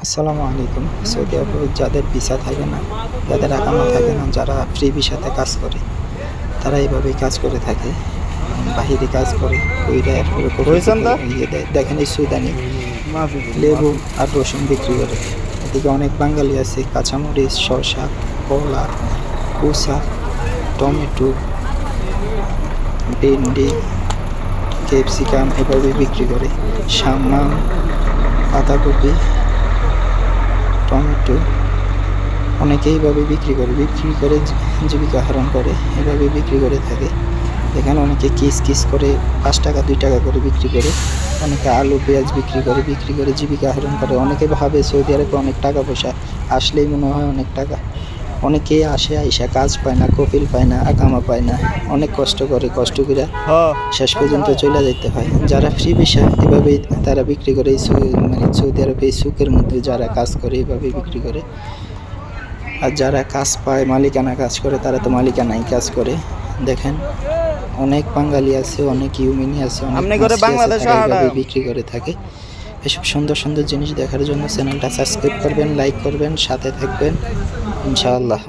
আসসালামু আলাইকুম। সৌদি আরবে যাদের ভিসা থাকে না, যাদের আকামা থাকে না, যারা ফ্রি ভিসাতে কাজ করে, তারা এইভাবেই কাজ করে থাকে। বাহিরে কাজ করে, কইরা এরপরে কফি ইয়ে দেয়। দেখেন এই সুদানি লেবু আর রসুন বিক্রি করে। এদিকে অনেক বাঙালি আছে, কাঁচামরিচ, শসা, কলা, কুসা, টমেটো, ভেন্ডি, ক্যাপসিকাম এভাবে বিক্রি করে। সামাম, পাতাকপি, টমেটো অনেকে এইভাবে বিক্রি করে জীবিকা আহরণ করে, এভাবে বিক্রি করে থাকে। এখানে অনেকে কিস করে 5 টাকা 2 টাকা করে বিক্রি করে, অনেকে আলু পেঁয়াজ বিক্রি করে জীবিকা আহরণ করে। অনেকে ভাবে সৌদি আরবে অনেক টাকা পয়সা, আসলেই মনে হয় অনেক টাকা। অনেকেই আসে আইসা কাজ পায় না, কফিল পায় না, আকামা পায় না, অনেক কষ্ট করে শেষ পর্যন্ত চলে যেতে হয়। যারা ফ্রি ভিসা এভাবেই তারা বিক্রি করে, এই মানে সৌদি আরবে এই সুকের মধ্যে যারা কাজ করে এইভাবেই বিক্রি করে। আর যারা কাজ পায়, মালিকানা কাজ করে, তারা তো মালিকানাই কাজ করে। দেখেন অনেক বাঙালি আছে, অনেক ইউমিনি আছে, অনেক এইভাবে বিক্রি করে থাকে। এসব সুন্দর সুন্দর জিনিস দেখার জন্য চ্যানেলটা সাবস্ক্রাইব করবেন, লাইক করবেন, সাথে থাকবেন ইনশাআল্লাহ।